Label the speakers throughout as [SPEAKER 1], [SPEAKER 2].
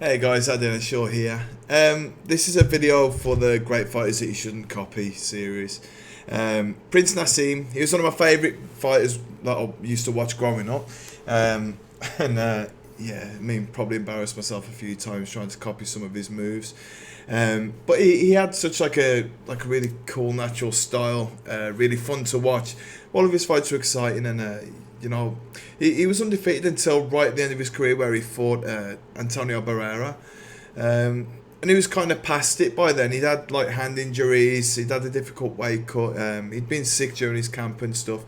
[SPEAKER 1] Hey guys, Adina Shaw here. This is a video for the Great Fighters That You Shouldn't Copy series. Prince Naseem, he was one of my favourite fighters that I used to watch growing up. And yeah, I mean, probably embarrassed myself a few times trying to copy some of his moves. But he had such like a really cool natural style, really fun to watch. All of his fights were exciting, and he was undefeated until right at the end of his career, where he fought Antonio Barrera. And he was kind of past it by then. He'd had like hand injuries, he'd had a difficult weight cut, he'd been sick during his camp and stuff.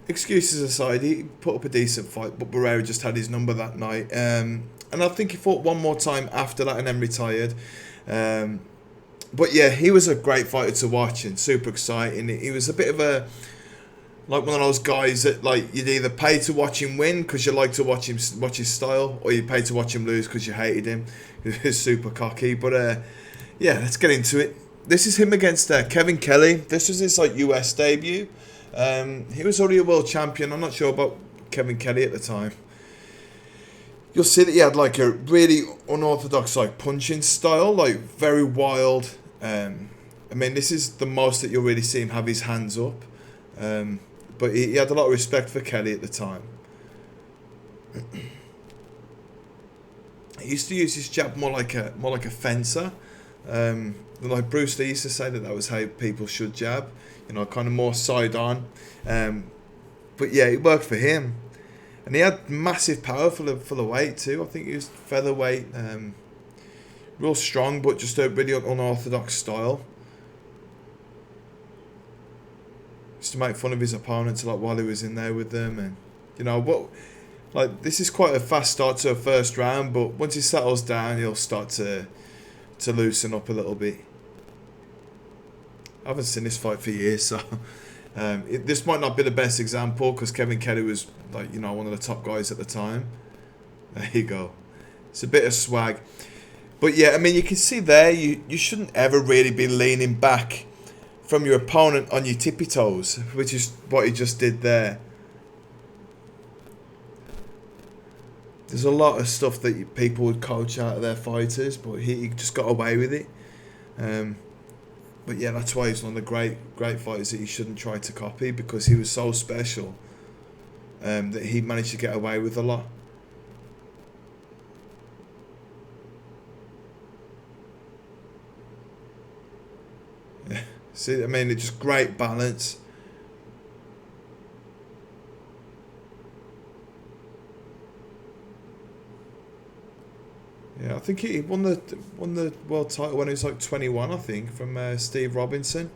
[SPEAKER 1] Excuses aside, he put up a decent fight, but Barrera just had his number that night. And I think he fought one more time after that and then retired. But yeah, he was a great fighter to watch and super exciting. He was a bit of a like one of those guys that like you'd either pay to watch him win because you like to watch his style, or you pay to watch him lose because you hated him. He was super cocky. But yeah, let's get into it. This is him against Kevin Kelly. This was his like US debut. He was already a world champion. I'm not sure about Kevin Kelly at the time. You'll see that he had like a really unorthodox like punching style, like very wild. I mean, this is the most that you'll really see him have his hands up. But he had a lot of respect for Kelly at the time. He used to use his jab more like a fencer. Like Bruce Lee used to say that was how people should jab. You know, kind of more side on. But yeah, it worked for him. And he had massive power for the weight too. I think he was featherweight, real strong, but just a really unorthodox style. Used to make fun of his opponents like while he was in there with them, and you know what, like this is quite a fast start to a first round, but once he settles down, he'll start to loosen up a little bit. I haven't seen this fight for years, so. This might not be the best example because Kevin Kelly was like one of the top guys at the time. There you go. It's a bit of swag, but yeah, I mean you can see there you shouldn't ever really be leaning back from your opponent on your tippy toes, which is what he just did there. There's a lot of stuff that people would coach out of their fighters, but he just got away with it. But yeah, that's why he's one of the great fighters that you shouldn't try to copy, because he was so special that he managed to get away with a lot. Yeah. See, I mean, it's just great balance. Yeah, I think he won the world title when he was like 21, I think, from Steve Robinson.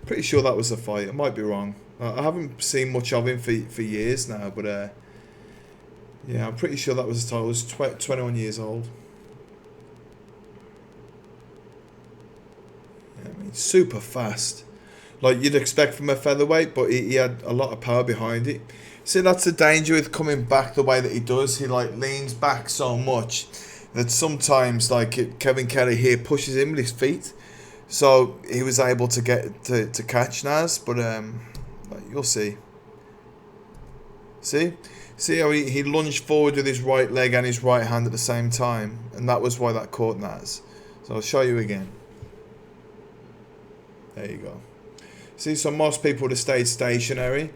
[SPEAKER 1] Pretty sure that was the fight. I might be wrong. I haven't seen much of him for years now, but yeah, I'm pretty sure that was the title. He was 21 years old. Yeah, I mean, super fast. Like you'd expect from a featherweight, but he had a lot of power behind it. See, that's the danger with coming back the way that he does. He like leans back so much that sometimes like Kevin Kelly here pushes him with his feet, so he was able to get to catch Naz. But like, you'll see how he lunged forward with his right leg and his right hand at the same time, and that was why that caught Naz. So I'll show you again. There you go. See, so most people would have stayed stationary,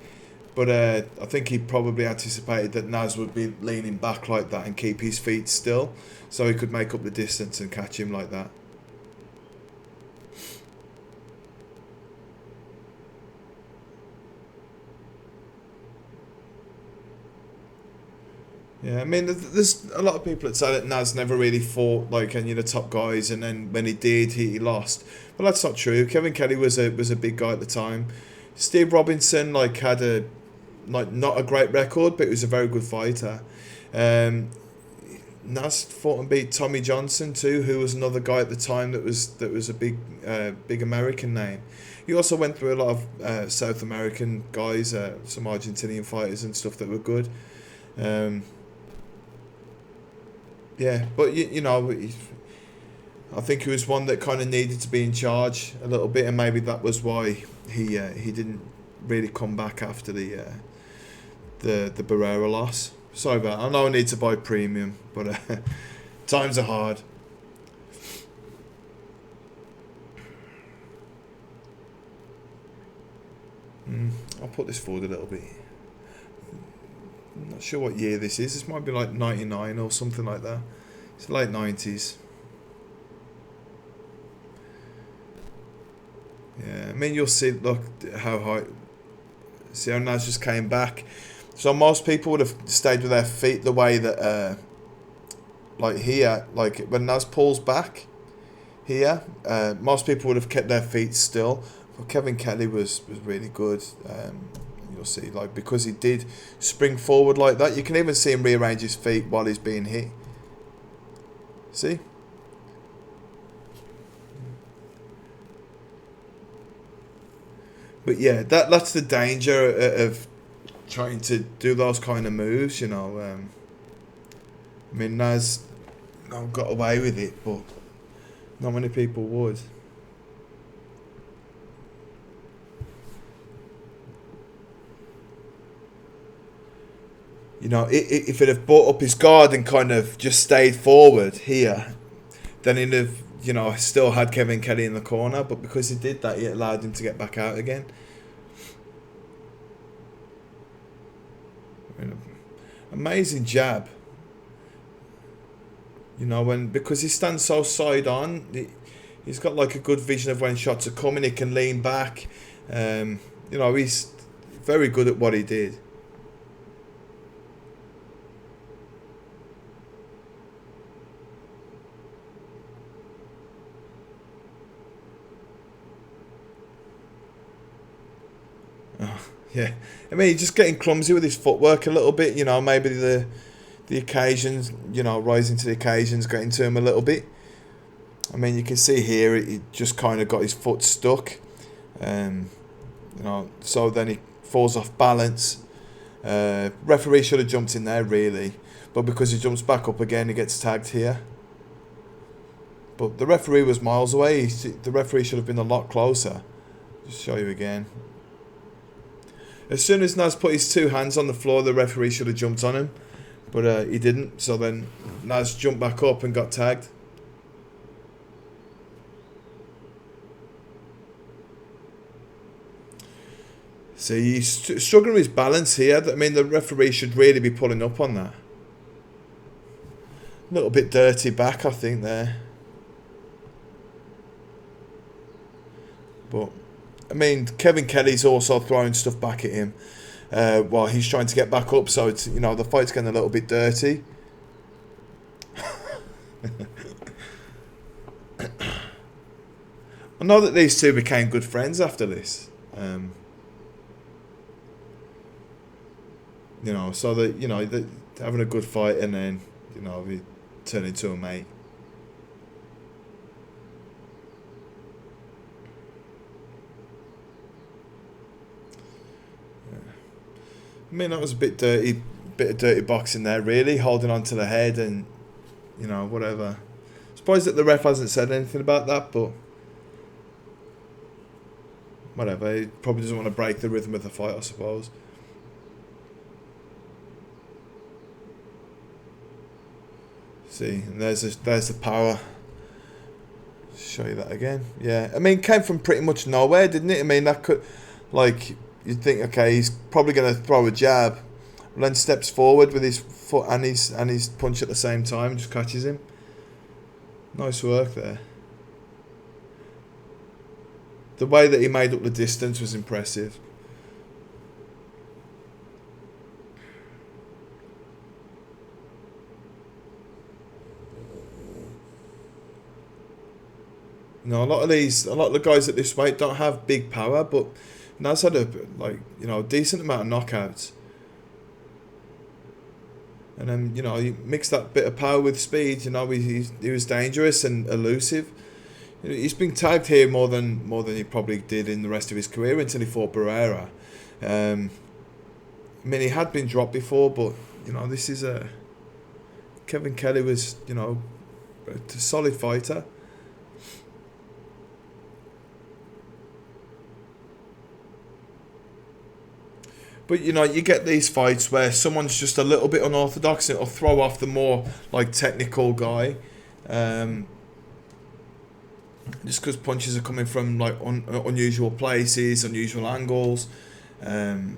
[SPEAKER 1] but I think he probably anticipated that Naz would be leaning back like that and keep his feet still, so he could make up the distance and catch him like that. Yeah, I mean, there's a lot of people that say that Naz never really fought like any of the top guys, and then when he did, he lost. But that's not true. Kevin Kelly was a big guy at the time. Steve Robinson like had a not a great record, but he was a very good fighter. Naz fought and beat Tommy Johnson too, who was another guy at the time that was a big American name. He also went through a lot of South American guys, some Argentinian fighters and stuff that were good. Yeah, but you know, I think he was one that kind of needed to be in charge a little bit, and maybe that was why he didn't really come back after the Barrera loss. Sorry about that. I know I need to buy premium, but Times are hard. I'll put this forward a little bit. I'm not sure what year this is. This might be like 99 or something like that. It's late 90s. Yeah, I mean, you'll see, look how high. See how Naz just came back. So most people would have stayed with their feet the way that, like here, like when Naz pulls back here, most people would have kept their feet still. But Kevin Kelly was really good. You'll see, like, because he did spring forward like that, you can even see him rearrange his feet while he's being hit. See? But yeah, that's the danger of trying to do those kind of moves, you know. I mean, Naz got away with it, but not many people would. You know, if it had brought up his guard and kind of just stayed forward here, then he'd have, you know, still had Kevin Kelly in the corner. But because he did that, it allowed him to get back out again. I mean, amazing jab. You know, because he stands so side on, he's got like a good vision of when shots are coming. He can lean back. You know, he's very good at what he did. Yeah, I mean, he's just getting clumsy with his footwork a little bit. You know, maybe the occasions, you know, rising to the occasions, getting to him a little bit. I mean, you can see here he just kind of got his foot stuck, you know. So then he falls off balance. Referee should have jumped in there really, but because he jumps back up again, he gets tagged here. But the referee was miles away. The referee should have been a lot closer. Just show you again. As soon as Naz put his two hands on the floor, the referee should have jumped on him. But he didn't. So then Naz jumped back up and got tagged. See, he's struggling with his balance here. I mean, the referee should really be pulling up on that. A little bit dirty back, I think, there. But I mean, Kevin Kelly's also throwing stuff back at him while he's trying to get back up. So it's, you know, the fight's getting a little bit dirty. I know that these two became good friends after this. You know, so that, you know, they're having a good fight, and then, you know, we turn into a mate. I mean, that was a bit of dirty boxing there, really, holding on to the head and, you know, whatever. Surprised that the ref hasn't said anything about that, but whatever. He probably doesn't want to break the rhythm of the fight, I suppose. See, and there's the power. Show you that again. Yeah, I mean, came from pretty much nowhere, didn't it? I mean, that could, like, you'd think, okay, he's probably going to throw a jab, and then steps forward with his foot and his punch at the same time, and just catches him. Nice work there. The way that he made up the distance was impressive. You know, a lot of the guys at this weight don't have big power, but Naz had a, like, you know, decent amount of knockouts. And then, you know, you mix that bit of power with speed. You know, he was dangerous and elusive. You know, he's been tagged here more than he probably did in the rest of his career until he fought Barrera. I mean, he had been dropped before, but, you know, this is a Kevin Kelly was, you know, a solid fighter. But you know, you get these fights where someone's just a little bit unorthodox, it'll throw off the more like technical guy. Um, just because punches are coming from like unusual places, unusual angles. Um,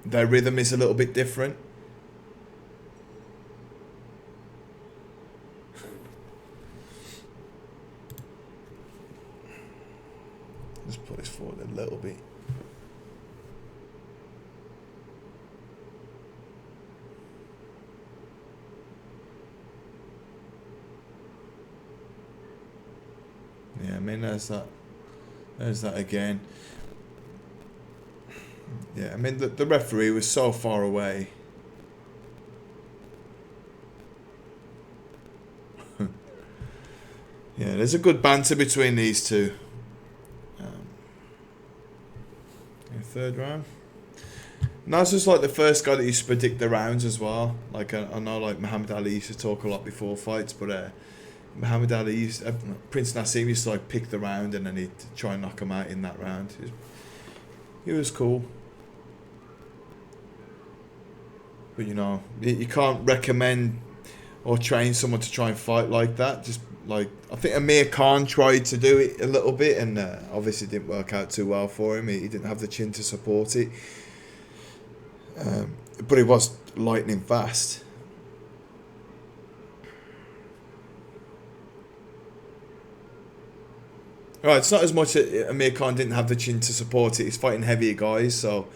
[SPEAKER 1] their rhythm is a little bit different. Just put this forward a little bit. Yeah, I mean, there's that. There's that again. Yeah, I mean, the referee was so far away. Yeah, there's a good banter between these two. Third round. Naz was like the first guy that used to predict the rounds as well. Like I know, like Muhammad Ali used to talk a lot before fights, but Muhammad Ali used Prince Naseem used to like pick the round and then he'd try and knock him out in that round. He was cool. But you know, you can't recommend or train someone to try and fight like that. Just like I think Amir Khan tried to do it a little bit, and obviously didn't work out too well for him. He didn't have the chin to support it, but he was lightning fast. Right, it's not as much that Amir Khan didn't have the chin to support it. He's fighting heavier guys, so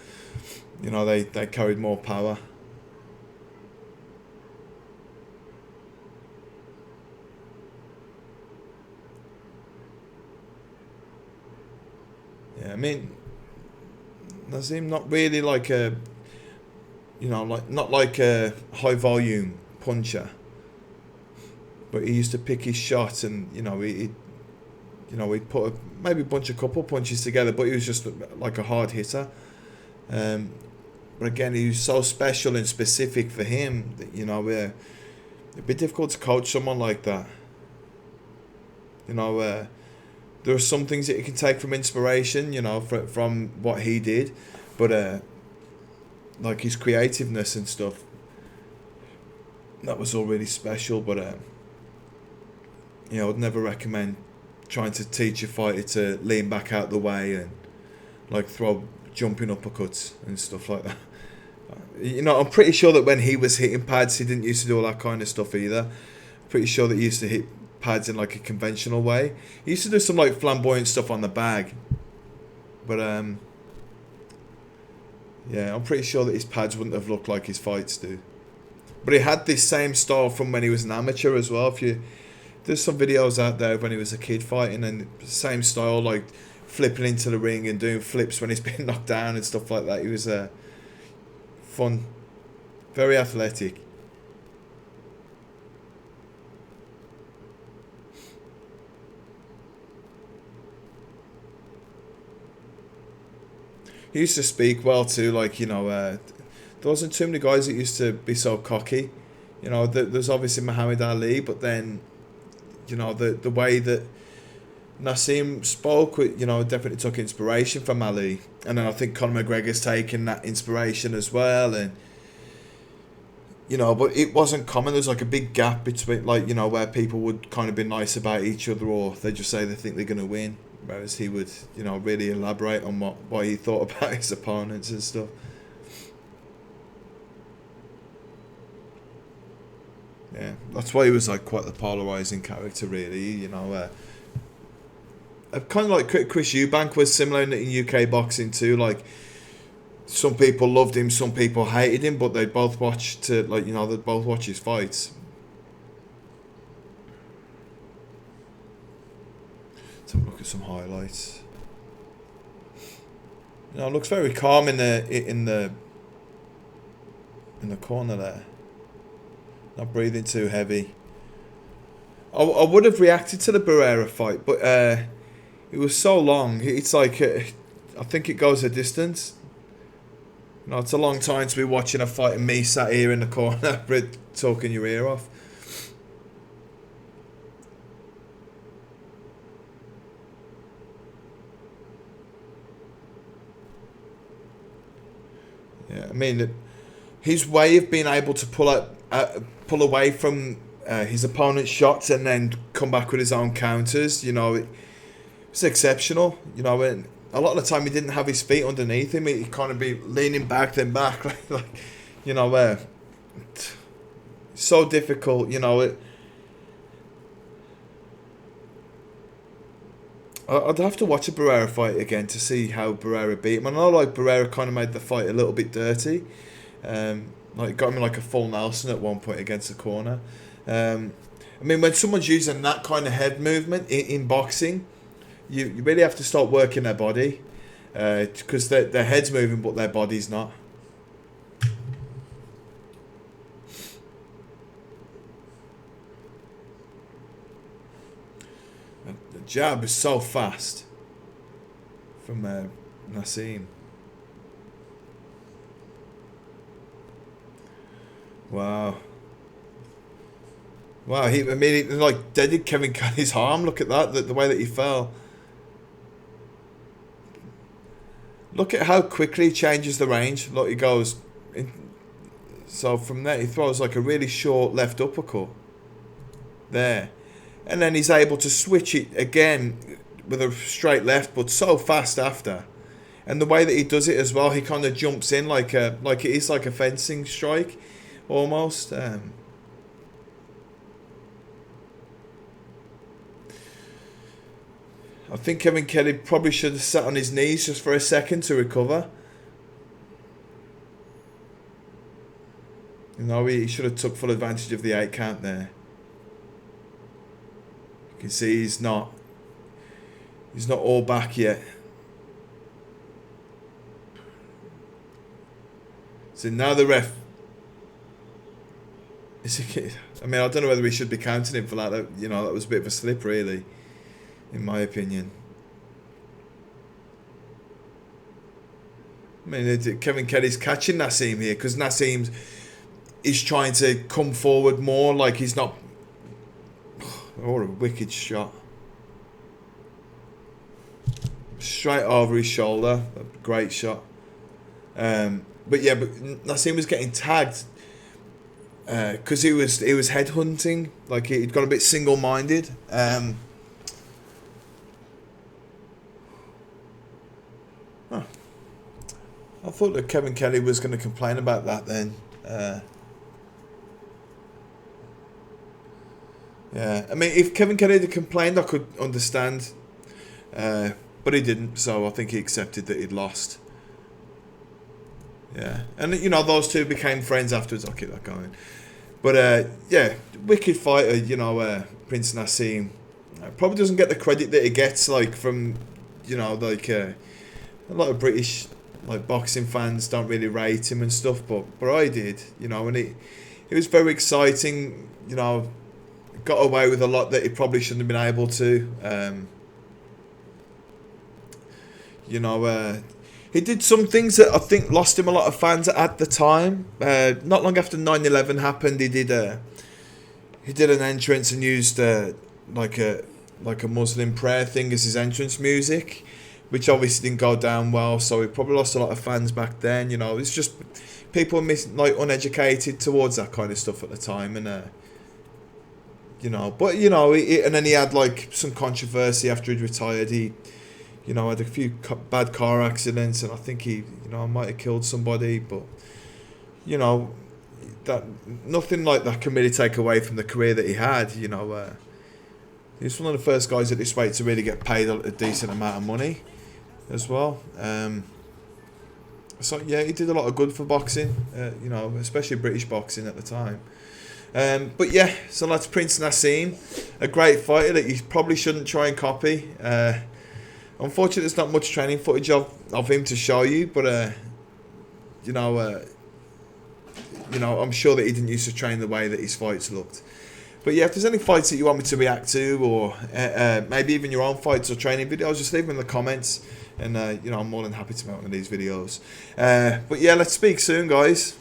[SPEAKER 1] you know they carried more power. Yeah, I mean, Naseem not really like a, you know, like not like a high volume puncher, but he used to pick his shot, and you know he'd put maybe bunch a couple punches together, but he was just like a hard hitter. But again, he was so special and specific for him that you know it'd be difficult to coach someone like that. You know, there are some things that you can take from inspiration, you know, from what he did, but like his creativeness and stuff, that was all really special. But you know, I'd never recommend trying to teach a fighter to lean back out the way and like throw jumping uppercuts and stuff like that. You know, I'm pretty sure that when he was hitting pads, he didn't used to do all that kind of stuff either. Pretty sure that he used to hit pads in like a conventional way. He used to do some like flamboyant stuff on the bag, but yeah, I'm pretty sure that his pads wouldn't have looked like his fights do. But he had this same style from when he was an amateur as well. If you There's some videos out there when he was a kid fighting, and same style, like flipping into the ring and doing flips when he's been knocked down and stuff like that. He was fun, very athletic. He used to speak well too, like, you know, there wasn't too many guys that used to be so cocky. You know, there's obviously Muhammad Ali, but then, you know, the way that Naseem spoke, you know, definitely took inspiration from Ali. And then I think Conor McGregor's taken that inspiration as well. And, you know, but it wasn't common. There's like a big gap between, like, you know, where people would kind of be nice about each other, or they just say they think they're going to win. Whereas he would, you know, really elaborate on what he thought about his opponents and stuff. Yeah, that's why he was like quite the polarizing character, really. You know, kind of like Chris Eubank was similar in UK boxing too. Like, some people loved him, some people hated him, but they both watched like, you know, they both watch his fights. Let's have a look at some highlights. You know, it looks very calm in the corner there. Not breathing too heavy. I would have reacted to the Barrera fight, but it was so long. It's like I think it goes a distance. You know, it's a long time to be watching a fight and me sat here in the corner talking your ear off. Yeah, I mean, his way of being able to pull away from his opponent's shots and then come back with his own counters, you know, it's exceptional. You know, and a lot of the time he didn't have his feet underneath him. He'd kind of be leaning back, then back, like you know, so difficult. You know, I'd have to watch a Barrera fight again to see how Barrera beat him. I know, like, Barrera kind of made the fight a little bit dirty. Like, got him in, like, a full Nelson at one point against the corner. I mean, when someone's using that kind of head movement in boxing, you really have to start working their body, because their head's moving but their body's not. The jab is so fast from Naseem. Wow. Wow, he immediately, like, deaded Kevin Kelly's arm. Look at that, the way that he fell. Look at how quickly he changes the range. Look, he goes in. So from there, he throws like a really short left uppercut. There. And then he's able to switch it again with a straight left, but so fast after. And the way that he does it as well, he kind of jumps in like it is like a fencing strike, almost. I think Kevin Kelly probably should have sat on his knees just for a second to recover. You know, he should have took full advantage of the 8 count there. You can see he's not all back yet. So now the ref. I mean, I don't know whether we should be counting him for that. You know, that was a bit of a slip, really, in my opinion. I mean, Kevin Kelly's catching Naseem here because Naseem is trying to come forward more. Like, he's not. Oh, a wicked shot. Straight over his shoulder. A great shot. But yeah, but Naseem was getting tagged because he was headhunting. Like, he'd got a bit single-minded. Huh. I thought that Kevin Kelly was going to complain about that then. Yeah, I mean, if Kevin Kelly had complained, I could understand. But he didn't, so I think he accepted that he'd lost. Yeah, and you know, those two became friends afterwards. I'll keep that going. But yeah, wicked fighter, you know, Prince Naseem. Probably doesn't get the credit that he gets, like, from, you know, like a lot of British, like, boxing fans don't really rate him and stuff, but I did, you know, and it was very exciting, you know, got away with a lot that he probably shouldn't have been able to. You know, he did some things that I think lost him a lot of fans at the time. Not long after 9/11 happened, he did an entrance and used like a Muslim prayer thing as his entrance music, which obviously didn't go down well. So he probably lost a lot of fans back then. You know, it's just people uneducated towards that kind of stuff at the time, and you know, but you know, and then he had like some controversy after he'd retired. He, you know, had a few bad car accidents, and I think he, you know, might have killed somebody. But you know, that nothing like that can really take away from the career that he had. You know, he was one of the first guys at this weight to really get paid a decent amount of money, as well. So yeah, he did a lot of good for boxing. You know, especially British boxing at the time. But yeah, so that's Prince Naseem, a great fighter that you probably shouldn't try and copy. Unfortunately, there's not much training footage of him to show you, but you know, I'm sure that he didn't used to train the way that his fights looked. But yeah, if there's any fights that you want me to react to, or maybe even your own fights or training videos, just leave them in the comments, and you know, I'm more than happy to make one of these videos. But yeah, let's speak soon, guys.